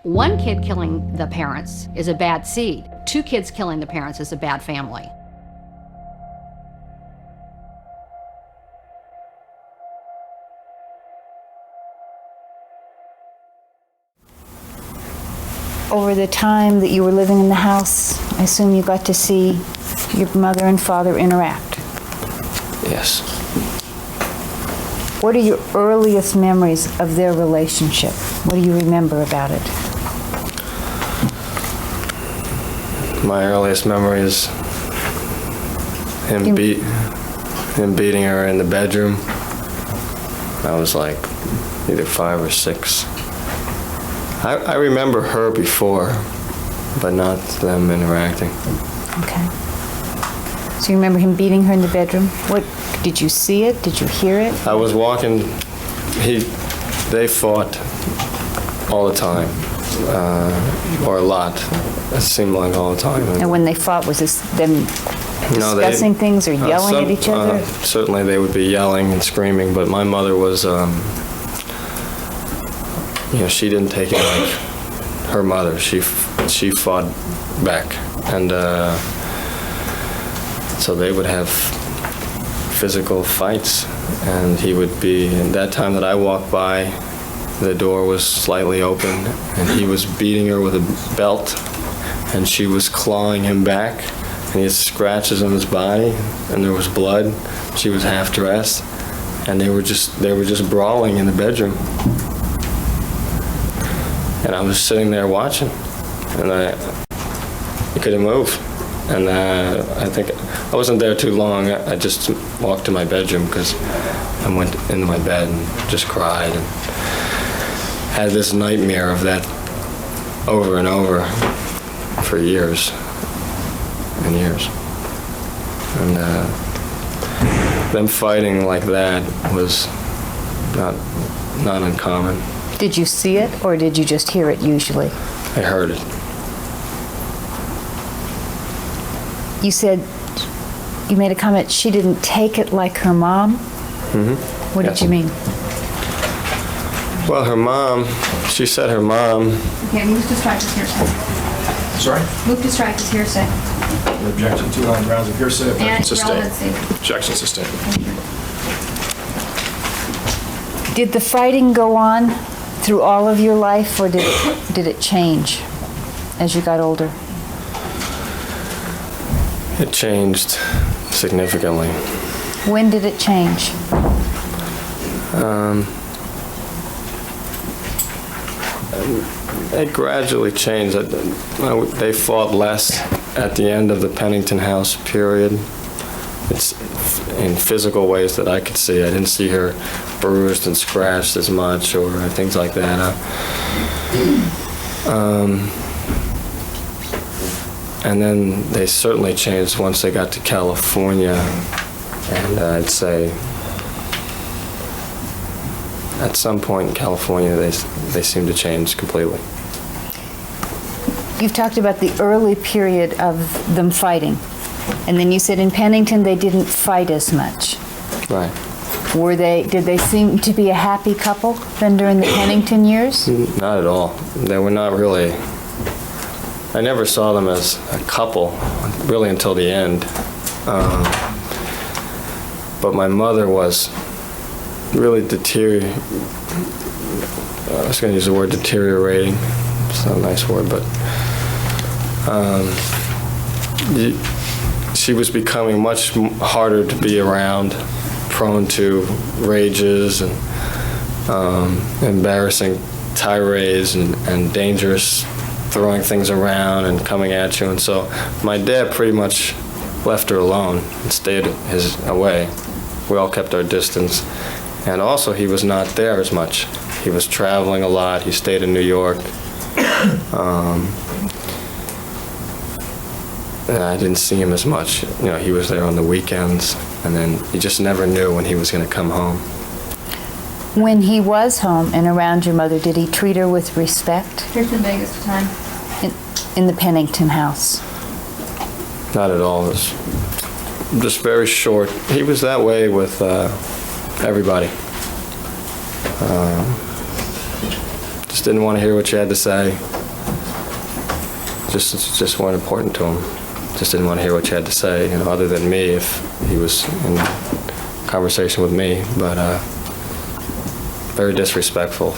One kid killing the parents is a bad seed. Two kids killing the parents is a bad family. Over the time that you were living in the house, I assume you got to see your mother and father interact. Yes. What are your earliest memories of their relationship? What do you remember about it? My earliest memory is him beating her in the bedroom. I was like either 5 or 6. I remember her before, but not them interacting. Okay. So you remember him beating her in the bedroom? What, did you see it? Did you hear it? I was walking, they fought all the time, or a lot. It seemed like all the time. And when they fought, was this them discussing things or yelling at each other? Certainly they would be yelling and screaming, but my mother was, she didn't take it like her mother. She fought back, and so they would have physical fights, and he would be, and that time that I walked by, the door was slightly open, and he was beating her with a belt, and she was clawing him back, and he had scratches on his body, and there was blood. She was half dressed, and they were just brawling in the bedroom. And I was sitting there watching, and I couldn't move. And I think I wasn't there too long. I just walked to my bedroom because I went into my bed and just cried and had this nightmare of that over and over for years and years. And them fighting like that was not uncommon. Did you see it, or did you just hear it usually? I heard it. You said, you made a comment, she didn't take it like her mom? Mm-hmm. What did you mean? Well, her mom, she said her mom... Okay, move to strike as hearsay. Sorry? Move to strike as hearsay. Objection, 2 line grounds of hearsay. And Sustained. relevancy. Objection sustained. Did the fighting go on through all of your life, or did it change as you got older? It changed significantly. When did it change? It gradually changed. They fought less at the end of the Pennington House period. It's in physical ways that I could see. I didn't see her bruised and scratched as much or things like that. And then they certainly changed once they got to California, and I'd say at some point in California they seemed to change completely. You've talked about the early period of them fighting, and then you said in Pennington they didn't fight as much. Right. Did they seem to be a happy couple then during the Pennington years? Not at all. They were not really. I never saw them as a couple, really, until the end. But my mother was really I was going to use the word deteriorating. It's not a nice word, but she was becoming much harder to be around, prone to rages and embarrassing tirades and dangerous throwing things around and coming at you. And so my dad pretty much left her alone and stayed away. We all kept our distance. And also he was not there as much. He was traveling a lot. He stayed in New York. And I didn't see him as much. He was there on the weekends, and then you just never knew when he was going to come home. When he was home and around your mother, did he treat her with respect? Here's the biggest time. In the Pennington house? Not at all. It was just very short. He was that way with everybody. Just didn't want to hear what she had to say. Just weren't important to him. Just didn't want to hear what she had to say, other than me if he was in conversation with me. But very disrespectful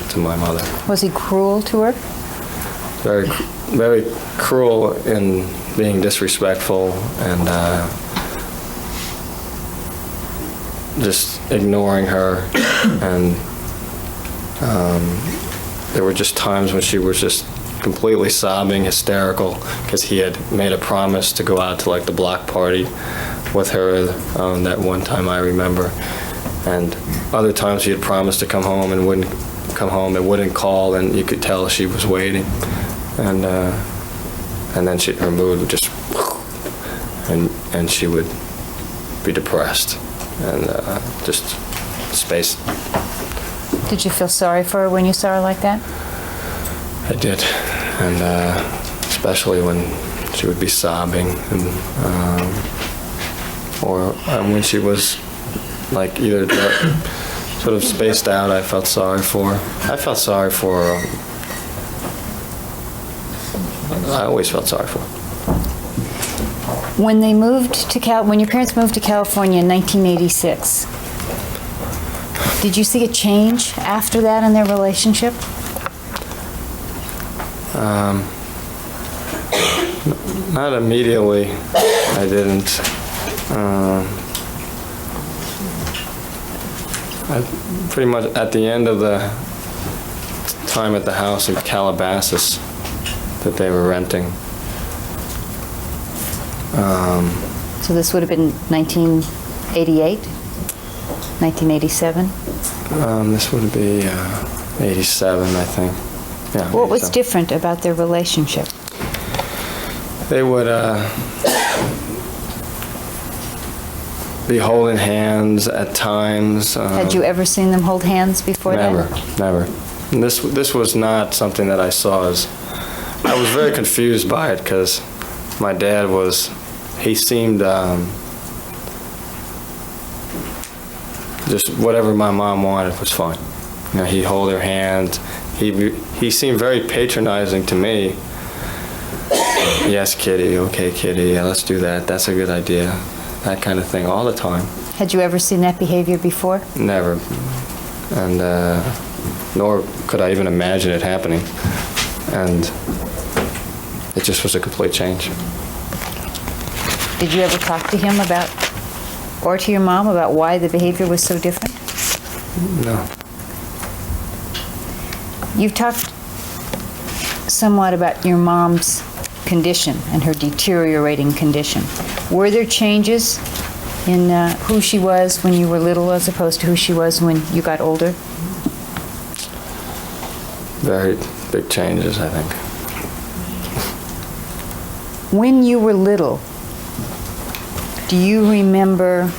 to my mother. Was he cruel to her? Very, very cruel in being disrespectful and just ignoring her. And there were just times when she was just completely sobbing, hysterical, because he had made a promise to go out to like the block party with her that one time I remember. And other times he had promised to come home and wouldn't come home and wouldn't call, and you could tell she was waiting. And then her mood would just, and she would be depressed and just space. Did you feel sorry for her when you saw her like that? I did, and especially when she would be sobbing, or when she was like either sort of spaced out. I felt sorry for her. I felt sorry for her. I always felt sorry for her. When they moved to when your parents moved to California in 1986, did you see a change after that in their relationship? Not immediately. I didn't. Pretty much at the end of the time at the house in Calabasas that they were renting. So this would have been 1988, 1987? This would be 87, I think. Yeah. What was 87. different about their relationship? They would be holding hands at times. Had you ever seen them hold hands before Never, that? never. And this was not something that I saw as. I was very confused by it because my dad he seemed just whatever my mom wanted was fine. He'd hold her hand. He seemed very patronizing to me. Yes, Kitty. Okay, Kitty. Yeah, let's do that. That's a good idea. That kind of thing all the time. Had you ever seen that behavior before? Never. And nor could I even imagine it happening. And it just was a complete change. Did you ever talk to him about, or to your mom about why the behavior was so different? No. You've talked somewhat about your mom's condition and her deteriorating condition. Were there changes in who she was when you were little as opposed to who she was when you got older? Very big changes, I think. When you were little, do you remember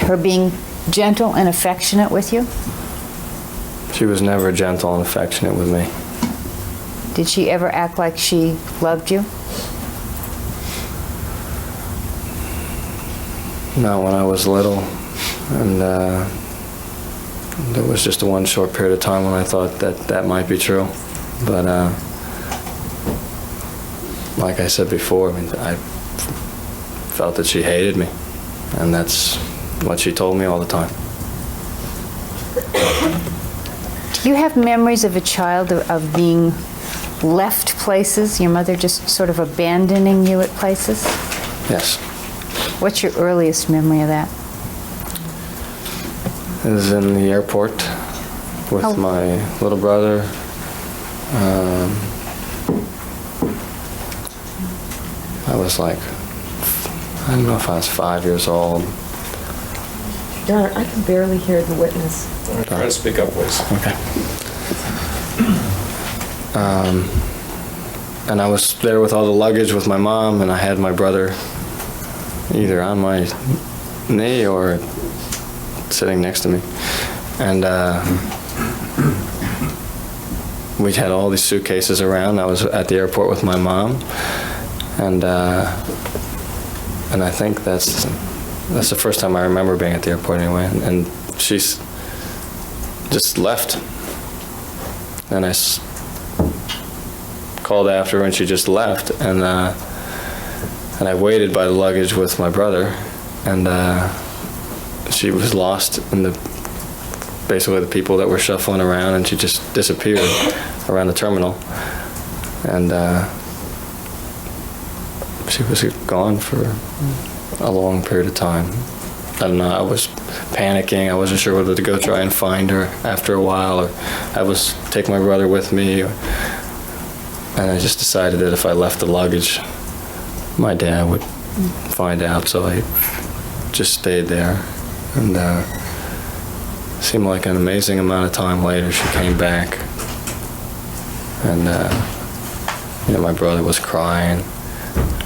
her being gentle and affectionate with you? She was never gentle and affectionate with me. Did she ever act like she loved you? Not when I was little. And there was just one short period of time when I thought that might be true. But like I said before, I felt that she hated me. And that's what she told me all the time. Do you have memories of a child of being left places, your mother just sort of abandoning you at places? Yes. What's your earliest memory of that? It was in the airport with my little brother. I was like, I don't know if I was 5 years old. Darn, I can barely hear the witness. Try to speak up, please. Okay. And I was there with all the luggage with my mom, and I had my brother either on my knee or sitting next to me. And we had all these suitcases around. I was at the airport with my mom, and I think that's the first time I remember being at the airport anyway. And she's just left. and I called after her, and she just left, and I waited by the luggage with my brother, and she was lost in basically the people that were shuffling around, and she just disappeared around the terminal, and she was gone for a long period of time. I don't know, I was panicking. I wasn't sure whether to go try and find her after a while, or I was take my brother with me, and I just decided that if I left the luggage, my dad would find out, so I just stayed there, and it seemed like an amazing amount of time later she came back, and you know, my brother was crying,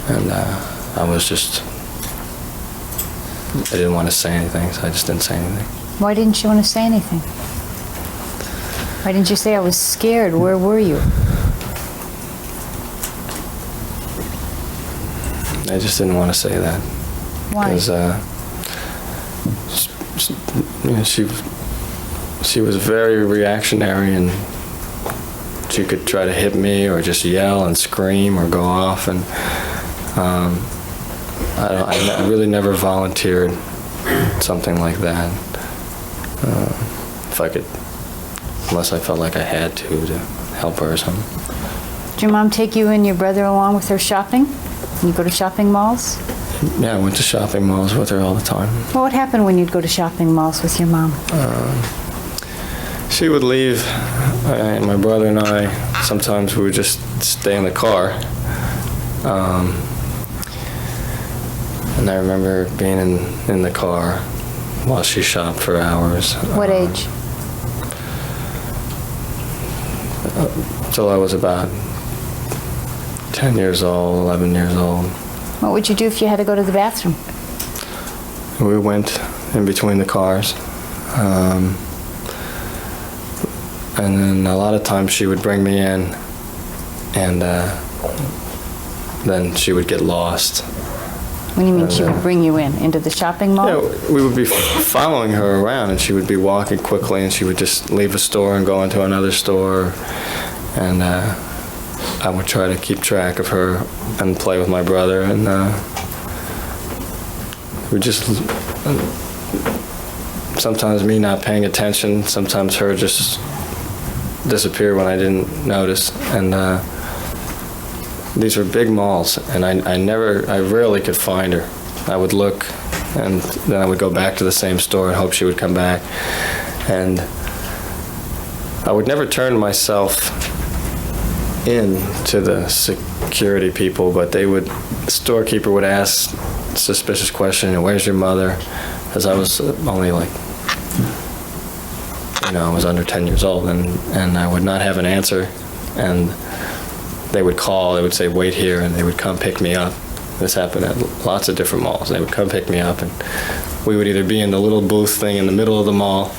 and I was just, I didn't want to say anything, so I just didn't say anything. Why didn't you want to say anything? Why didn't you say, I was scared? Where were you? I just didn't want to say that. Why? Because you know, she was very reactionary, and she could try to hit me or just yell and scream or go off, and I really never volunteered something like that. If I could, unless I felt like I had to help her or something. Did your mom take you and your brother along with her shopping? You go to shopping malls? Yeah, I went to shopping malls with her all the time. Well, what happened when you'd go to shopping malls with your mom? She would leave, and my brother and I, sometimes we would just stay in the car. And I remember being in the car while she shopped for hours. What age? Till I was about 10 years old, 11 years old. What would you do if you had to go to the bathroom? We went in between the cars. And then a lot of times she would bring me in, and then she would get lost. What do you mean she would bring you into the shopping mall? Yeah, we would be following her around, and she would be walking quickly, and she would just leave a store and go into another store, and I would try to keep track of her and play with my brother, and we just, sometimes me not paying attention, sometimes her just disappear when I didn't notice, and these were big malls, and I rarely could find her. I would look, and then I would go back to the same store and hope she would come back, and I would never turn myself in to the security people, but the storekeeper would ask suspicious question, where's your mother? Because I was only like, you know, I was under 10 years old, and I would not have an answer, and they would call, they would say, wait here, and they would come pick me up. This happened at lots of different malls. They would come pick me up, and we would either be in the little booth thing in the middle of the mall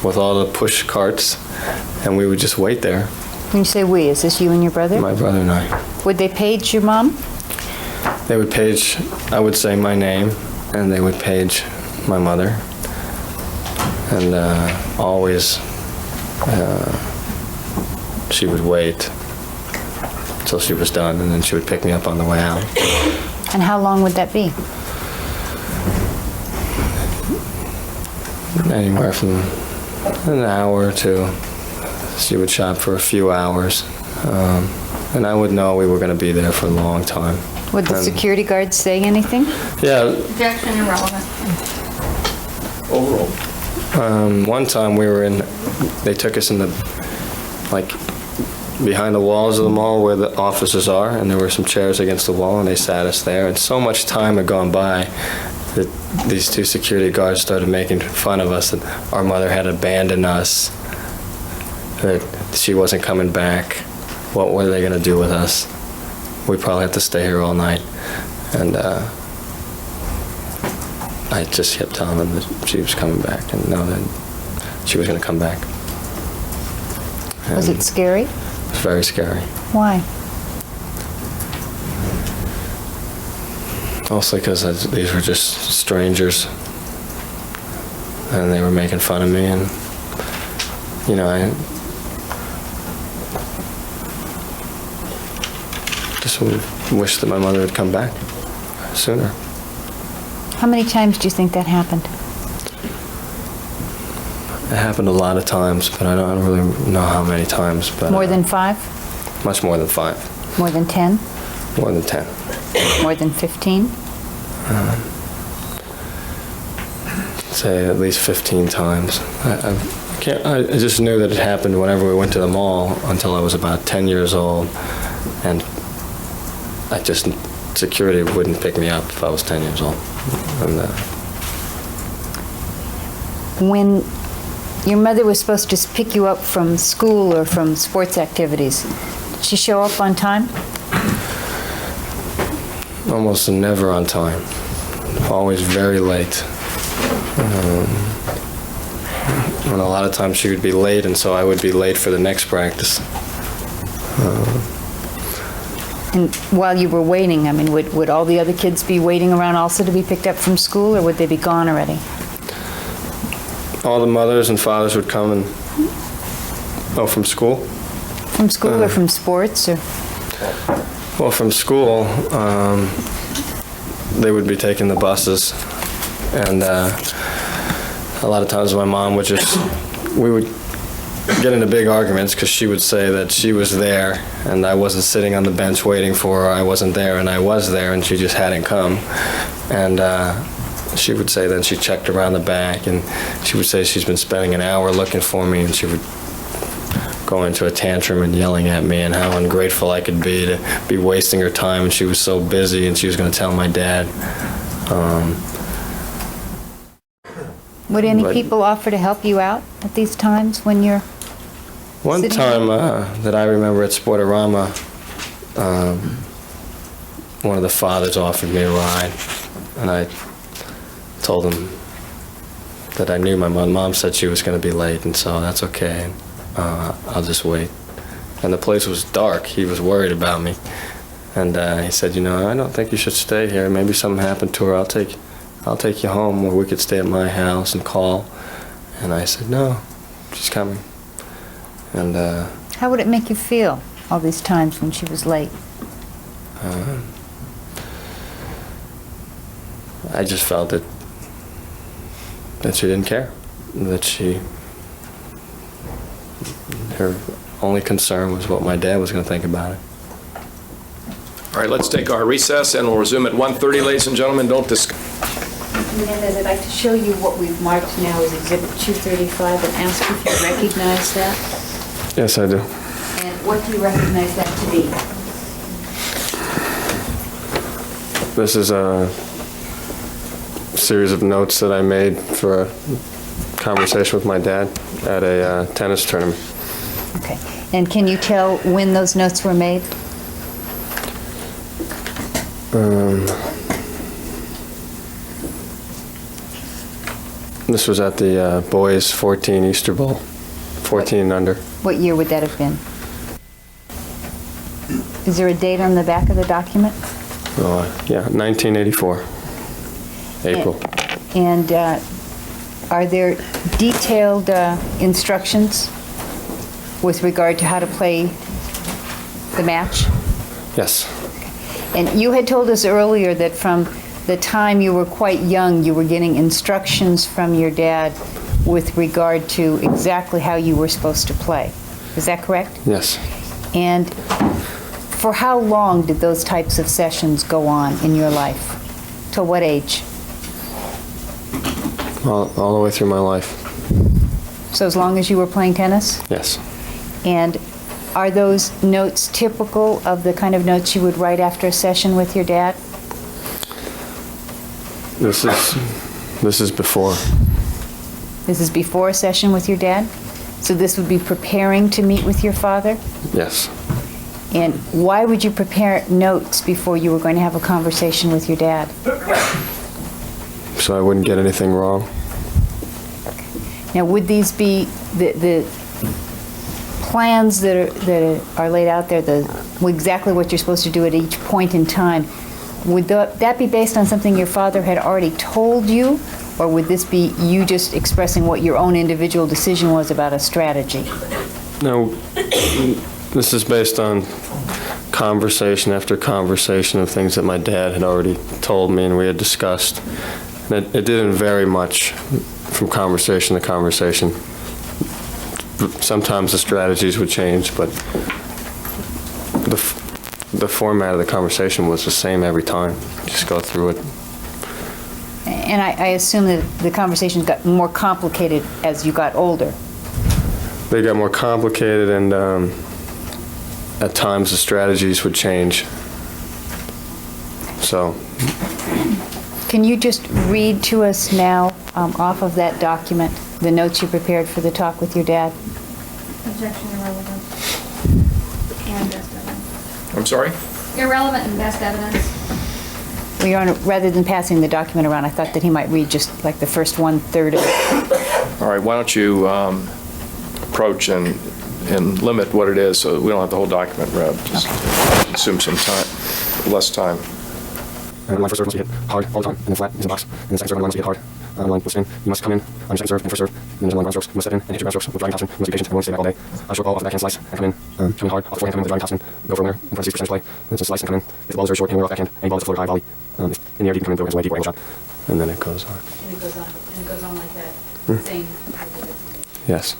with all the push carts, and we would just wait there. When you say we, is this you and your brother? My brother and I. Would they page your mom? They would page, I would say my name, and they would page my mother. And always, she would wait until she was done, and then she would pick me up on the way out. And how long would that be? Anywhere from an hour to, she would shop for a few hours. And I would know we were going to be there for a long time. Would the security guards say anything? Yeah. Objection, irrelevant. Overall. One time they took us in the, like, behind the walls of the mall where the offices are, and there were some chairs against the wall, and they sat us there, and so much time had gone by that these two security guards started making fun of us, that our mother had abandoned us, that she wasn't coming back. What were they going to do with us? We probably have to stay here all night. And I just kept telling them that she was coming back, and know that she was going to come back. Was it scary? It was very scary. Why? Mostly because these were just strangers, and they were making fun of me, and, you know, just wish that my mother had come back sooner. How many times do you think that happened? It happened a lot of times, but I don't really know how many times. But More than 5? much more than 5. More than 10? More than 10. More than 15? Say at least 15 times. I just knew that it happened whenever we went to the mall until I was about 10 years old, and security wouldn't pick me up if I was 10 years old. And, When your mother was supposed to pick you up from school or from sports activities, did she show up on time? almost never on time. Always very late. And a lot of times she would be late, and so I would be late for the next practice. And while you were waiting, I mean, would all the other kids be waiting around also to be picked up from school, or would they be gone already? All the mothers and fathers would come and, from school? From school or from sports? Or? Well, from school, they would be taking the buses, and a lot of times my mom would we would get into big arguments because she would say that she was there and I wasn't sitting on the bench waiting for her. I wasn't there, and I was there, and she just hadn't come. And she would say then she checked around the back, and she would say she's been spending an hour looking for me, and she would go into a tantrum and yelling at me and how ungrateful I could be to be wasting her time, and she was so busy, and she was going to tell my dad. Would any people offer to help you out at these times when you're One sitting time that I remember at Sportorama, one of the fathers offered me a ride, and I told him that I knew my mom said she was going to be late, and so that's okay. I'll just wait. And the place was dark. He was worried about me, and he said, I don't think you should stay here. Maybe something happened to her. I'll take you home, or we could stay at my house and call. And I said, no, she's coming. And How would it make you feel all these times when she was late? I just felt that she didn't care, that her only concern was what my dad was going to think about it. All right, let's take our recess, and we'll resume at 1:30, ladies and gentlemen. Don't discuss. Menendez, I'd like to show you what we've marked now as Exhibit 235 and ask if you recognize that. Yes, I do. And what do you recognize that to be? This is a series of notes that I made for a conversation with my dad at a tennis tournament. Okay. And can you tell when those notes were made? This was at the boys 14 Easter Bowl, 14 and under. What year would that have been? Is there a date on the back of the document? Yeah, 1984, April. And are there detailed instructions with regard to how to play the match? Yes. And you had told us earlier that from the time you were quite young, you were getting instructions from your dad with regard to exactly how you were supposed to play. Is that correct? Yes. And for how long did those types of sessions go on in your life? Till what age? All the way through my life. So as long as you were playing tennis? Yes. And are those notes typical of the kind of notes you would write after a session with your dad? This is before. This is before a session with your dad? So this would be preparing to meet with your father? Yes. And why would you prepare notes before you were going to have a conversation with your dad? So I wouldn't get anything wrong. Now, would these be the plans that are laid out there, exactly what you're supposed to do at each point in time? Would that be based on something your father had already told you, or would this be you just expressing what your own individual decision was about a strategy? No, this is based on conversation after conversation of things that my dad had already told me and we had discussed. And it didn't vary much from conversation to conversation. Sometimes the strategies would change, but the format of the conversation was the same every time. Just go through it. And I assume that the conversations got more complicated as you got older. They got more complicated, and at times the strategies would change. So. Can you just read to us now, off of that document, the notes you prepared for the talk with your dad? Objection irrelevant. And best evidence. I'm sorry? Irrelevant and best evidence. Well, Your Honor, rather than passing the document around, I thought that he might read just like the first 1/3 of it. All right, why don't you approach and limit what it is so we don't have the whole document read. Just consume some time, less time. And line first serve must be hit hard all the time, and then flat is in the box. And the second serve line must be hit hard. Line was in. You must come in on your second serve and first serve. And then line ground strokes. You must step in and hit your ground strokes with driving topspin. You must be patient and willing to stay back all day. Stroke ball off the backhand slice and come in. Come in hard off the forehand, come in with the driving topspin. Go from there in front of 6% play. And it's a slice and come in. If the ball is very short, hit off backhand. Any ball is a floater high volley. If in the air, you can come in through his way, deep right angle shot. And then it goes on. And it goes on like that, same. Yes.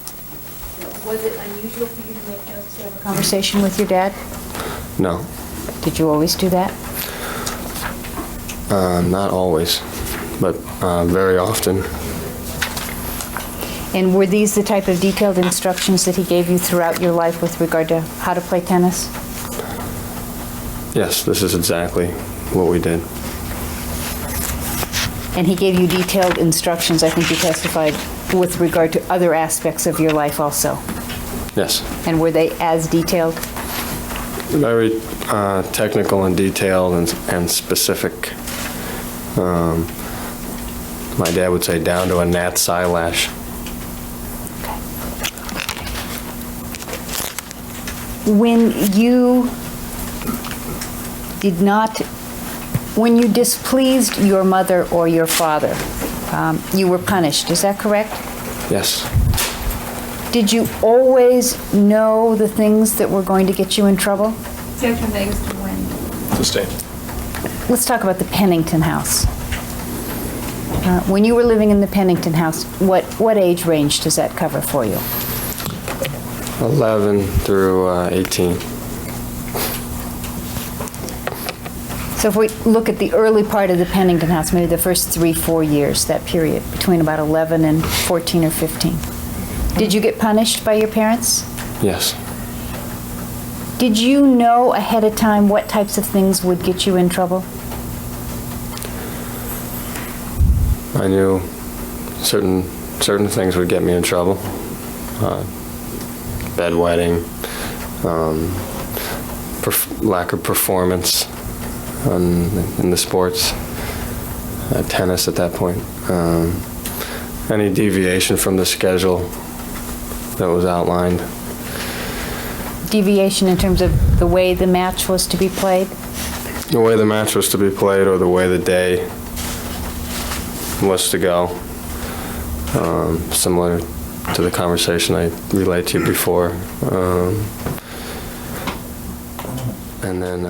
Was it unusual for you to make notes to have a conversation with your dad? No. Did you always do that? Not always, but very often. And were these the type of detailed instructions that he gave you throughout your life with regard to how to play tennis? Yes, this is exactly what we did. And he gave you detailed instructions, I think you testified, with regard to other aspects of your life also? Yes. And were they as detailed? Very technical and detailed and specific. My dad would say down to a gnat's eyelash. When you when you displeased your mother or your father, you were punished, is that correct? Yes. Did you always know the things that were going to get you in trouble? Objection begs to win. Sustained. Let's talk about the Pennington house. When you were living in the Pennington house, what age range does that cover for you? 11 through 18. So if we look at the early part of the Pennington house, maybe the first 3-4 years, that period, between about 11 and 14 or 15. Did you get punished by your parents? Yes. Did you know ahead of time what types of things would get you in trouble? I knew certain things would get me in trouble. Bedwetting, lack of performance in the sports, tennis at that point. Any deviation from the schedule that was outlined. Deviation in terms of the way the match was to be played? The way the match was to be played or the way the day was to go. Similar to the conversation I relayed to you before. And then